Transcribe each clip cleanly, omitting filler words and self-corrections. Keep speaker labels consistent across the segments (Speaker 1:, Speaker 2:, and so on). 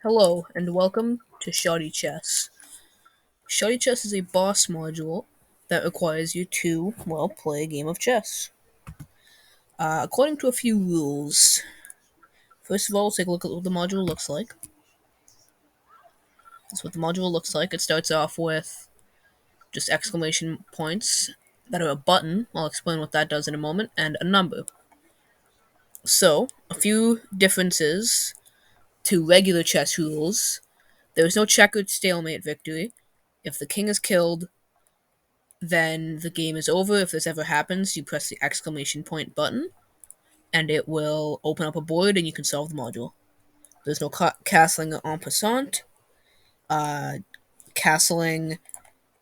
Speaker 1: Hello, and welcome to Shoddy Chess. Shoddy Chess is a boss module that requires you to, well, play a game of chess. According to a few rules, first of all, let's take a look at what the module looks like. That's what the module looks like. It starts off with just exclamation points that are a button. I'll explain what that does in a moment, and a number. So, a few differences to regular chess rules. There is no checkered stalemate victory. If the king is killed, then the game is over. If this ever happens, you press the exclamation point button, and it will open up a board, and you can solve the module. There's no castling en passant. Uh, castling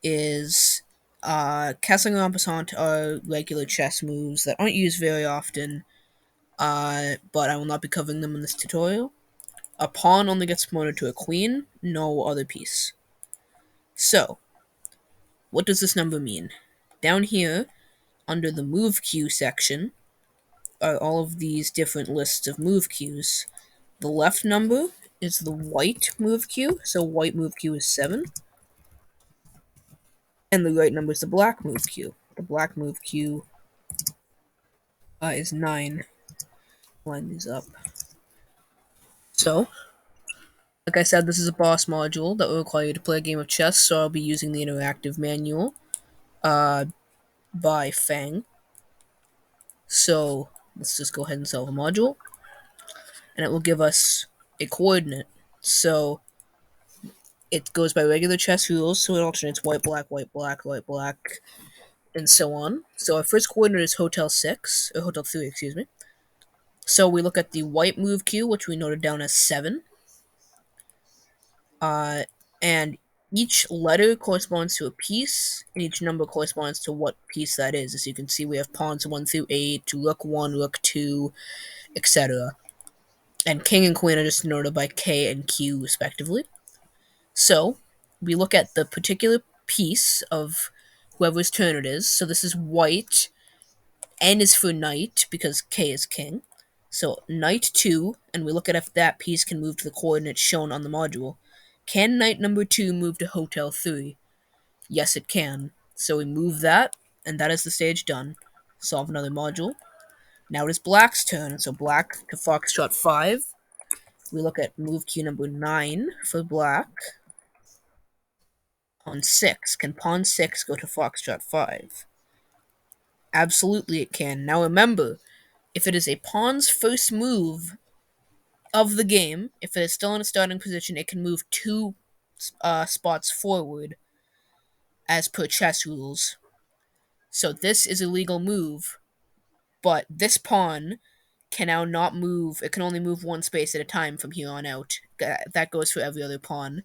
Speaker 1: is castling en passant are regular chess moves that aren't used very often, but I will not be covering them in this tutorial. A pawn only gets promoted to a queen, no other piece. So, what does this number mean? Down here, under the move queue section, are all of these different lists of move queues. The left number is the white move queue, so white move queue is 7. And the right number is the black move queue. The black move queue is 9. Line these up. So, like I said, this is a boss module that will require you to play a game of chess, so I'll be using the interactive manual uh, by Fang. So, let's just go ahead and solve a module. And it will give us a coordinate. So, it goes by regular chess rules, so it alternates white, black, white, black, white, black, and so on. So our first coordinate is Hotel 6, or Hotel 3, excuse me. So we look at the white move queue, which we noted down as 7. And each letter corresponds to a piece, and each number corresponds to what piece that is. As you can see, we have pawns 1 through 8, rook 1, rook 2, etc. And king and queen are just noted by K and Q, respectively. So, we look at the particular piece of whoever's turn it is. So this is white. N is for knight, because K is king. So knight 2, and we look at if that piece can move to the coordinates shown on the module. Can knight number 2 move to hotel 3? Yes, it can. So we move that, and that is the stage done. Solve another module. Now it is black's turn, so black to foxtrot 5. We look at move queue number 9 for black. Pawn 6. Can pawn 6 go to foxtrot 5? Absolutely it can. Now remember, if it is a pawn's first move of the game, if it is still in a starting position, it can move 2 spots forward as per chess rules. So this is a legal move, but this pawn can now not move. It can only move 1 space at a time from here on out. That goes for every other pawn.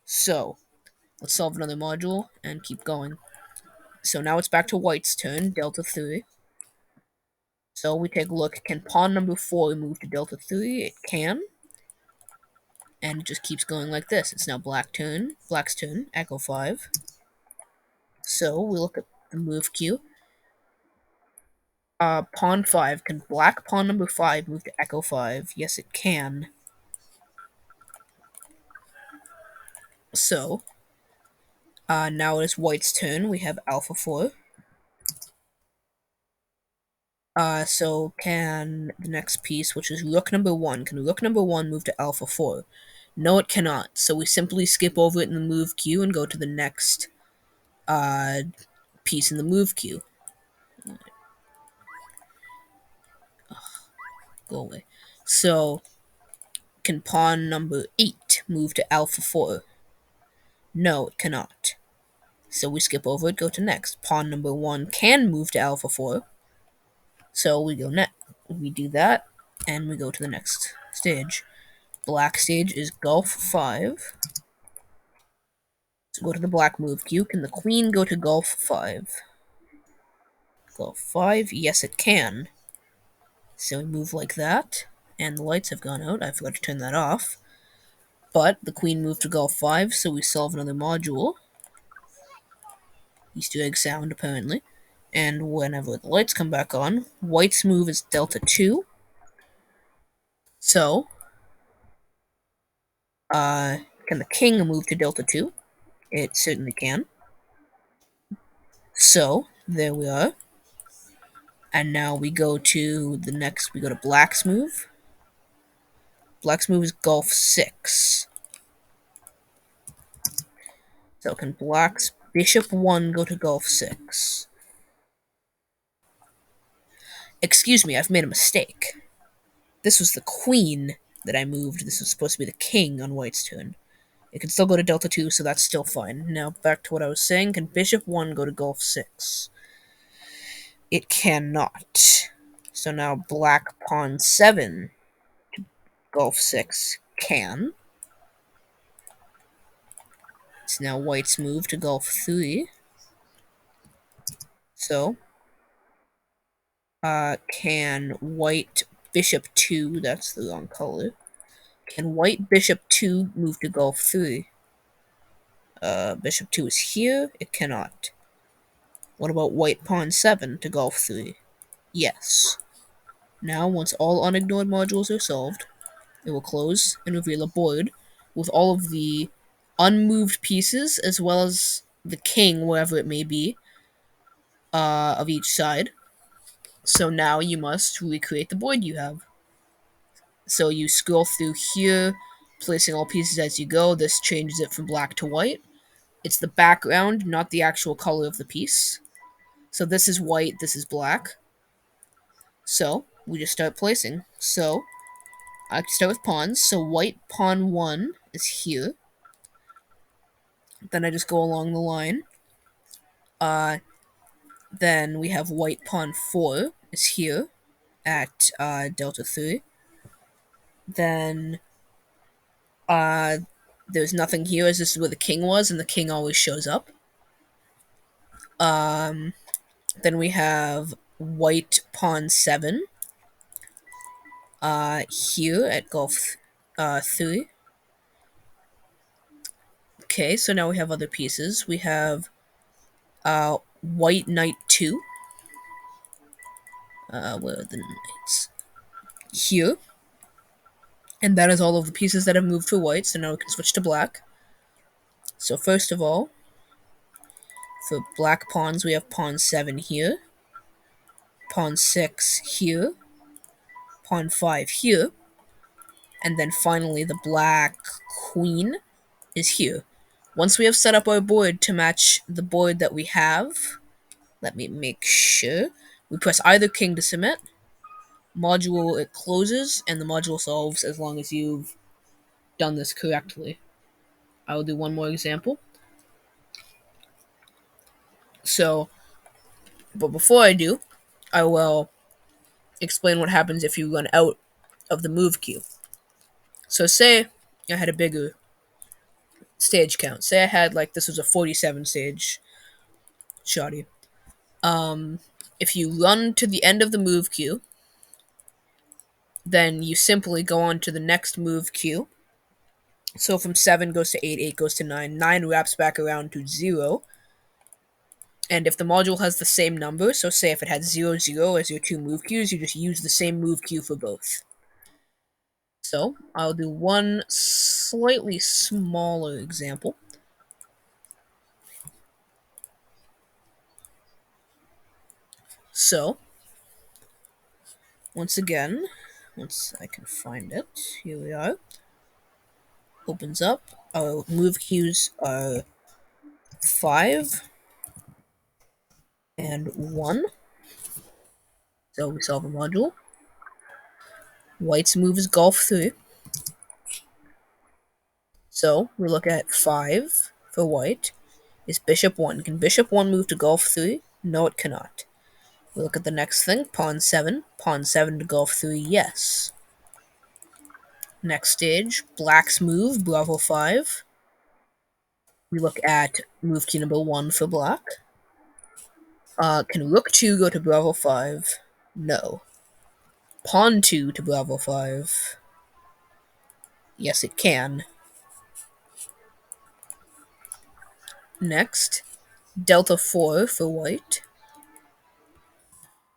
Speaker 1: So, let's solve another module and keep going. So now it's back to white's turn, delta 3. So we take a look. Can pawn number 4 move to delta 3? It can. And it just keeps going like this. It's now black's turn, echo 5. So we look at the move queue. Pawn 5. Can black pawn number 5 move to echo 5? Yes, it can. So, now it is white's turn. We have alpha 4. So can the next piece, which is rook number 1, can rook number 1 move to alpha 4? No, it cannot. So we simply skip over it in the move queue and go to the next piece in the move queue. Go away. So, can pawn number 8 move to alpha 4? No, it cannot. So we skip over it, go to next. Pawn number 1 can move to alpha 4. So we we do that, and we go to the next stage. Black stage is Gulf 5. So go to the black move queue. Can the queen go to Gulf 5? Gulf 5? Yes, it can. So we move like that, and the lights have gone out. I forgot to turn that off. But the queen moved to Gulf 5, so we solve another module. Easter egg sound, apparently. And whenever the lights come back on, white's move is Delta 2. So, Can the king move to delta 2? It certainly can. So, there we are. And now we go to the next, we go to black's move. Black's move is Gulf 6. So can black's bishop 1 go to Gulf 6? Excuse me, I've made a mistake. This was the queen that I moved. This was supposed to be the king on white's turn. It can still go to delta 2, so that's still fine. Now, back to what I was saying. Can bishop 1 go to Gulf 6? It cannot. So now black pawn 7 to Gulf 6 can. It's now white's move to Gulf 3. So, can white bishop 2, that's the wrong color. Can white bishop 2 move to Gulf 3? Bishop 2 is here. It cannot. What about white pawn 7 to Gulf 3? Yes. Now, once all unignored modules are solved, it will close and reveal a board with all of the unmoved pieces as well as the king, wherever it may be, of each side. So now you must recreate the board you have. So you scroll through here, placing all pieces as you go. This changes it from black to white. It's the background, not the actual color of the piece. So this is white, this is black. So we just start placing. So I start with pawns. So white pawn 1 is here. Then I just go along the line. Then we have white pawn 4 is here at delta 3. Then there's nothing here, as this is where the king was, and the king always shows up. Then we have white pawn 7 here at Gulf 3. Okay, so now we have other pieces. We have white knight 2. Where are the knights? Here. And that is all of the pieces that have moved to white, so now we can switch to black. So first of all, for black pawns, we have pawn 7 here, pawn 6 here, pawn 5 here, and then finally the black queen is here. Once we have set up our board to match the board that we have, let me make sure. We press either king to submit, module it closes, and the module solves as long as you've done this correctly. I will do one more example. So, but before I do, I will explain what happens if you run out of the move queue. So say I had a bigger stage count. Say I had, like, this was a 47 stage Shoddy. If you run to the end of the move queue, then you simply go on to the next move queue. So from 7 goes to 8, 8 goes to 9, 9 wraps back around to 0. And if the module has the same number, so say if it had 0, 0 as your two move queues, you just use the same move queue for both. So I'll do one slightly smaller example. So, once again, once I can find it, here we are. Opens up. Our move queues are 5 and 1. So we solve a module. White's move is Golf 3. So we look at 5 for white. Is Bishop 1. Can Bishop 1 move to Golf 3? No, it cannot. We look at the next thing. Pawn 7. Pawn 7 to Golf 3, yes. Next stage, black's move, Bravo 5. We look at move key number 1 for black. Can Rook 2 go to Bravo 5? No. Pawn 2 to Bravo 5. Yes, it can. Next, Delta 4 for white.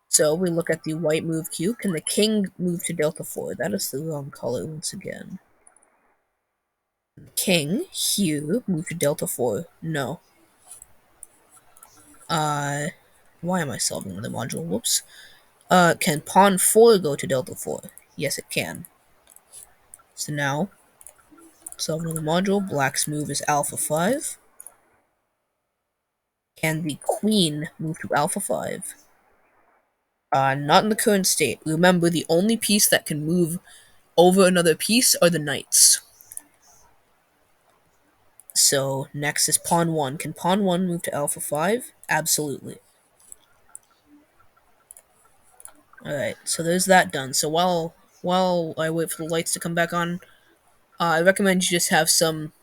Speaker 1: So we look at the white move queue. Can the king move to Delta 4? That is the wrong color once again. King here, move to delta 4. No. Uh, why am I solving the module? Whoops. Can pawn 4 go to delta 4? Yes, it can. So now, solving the module, black's move is alpha 5. Can the queen move to alpha 5? Not in the current state. Remember, the only piece that can move over another piece are the knights. So next is pawn 1. Can pawn 1 move to alpha 5? Absolutely. Alright, so there's that done. So while I wait for the lights to come back on, I recommend you just have some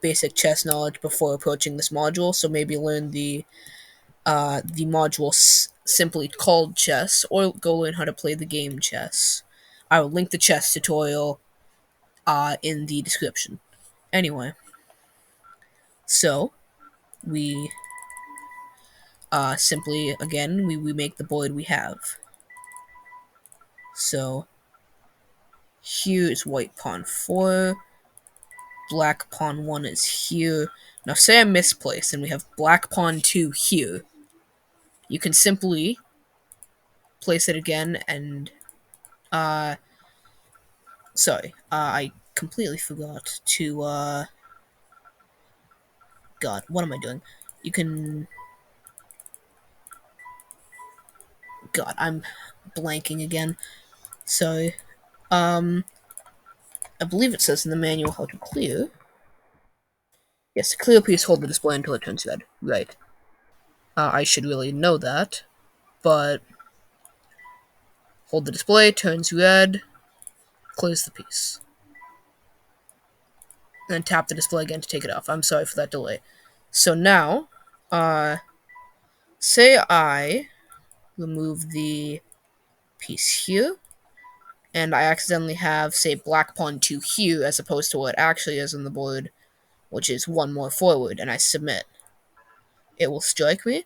Speaker 1: basic chess knowledge before approaching this module. So maybe learn the module simply called chess, or go learn how to play the game chess. I will link the chess tutorial in the description. Anyway, so we simply again we make the board we have. So here is white pawn 4, black pawn 1 is here. Now say I misplace and we have black pawn 2 here. You can simply place it again and sorry, I completely forgot to God, what am I doing? You can God, I'm blanking again. So I believe it says in the manual how to clear. Yes, to clear, please hold the display until it turns red. Right. I should really know that, but hold the display, turns red, close the piece. And then tap the display again to take it off. I'm sorry for that delay. So now, say I remove the piece here, and I accidentally have, say, black pawn 2 here as opposed to what actually is on the board, which is 1 more forward, and I submit. It will strike me,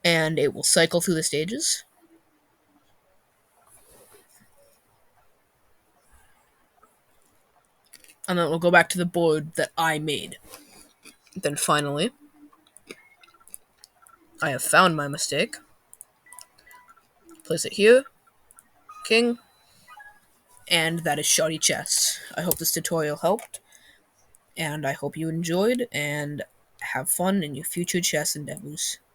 Speaker 1: and it will cycle through the stages. And then it will go back to the board that I made. Then finally, I have found my mistake. Place it here. King. And that is Shoddy Chess. I hope this tutorial helped, and I hope you enjoyed, and have fun in your future chess endeavors.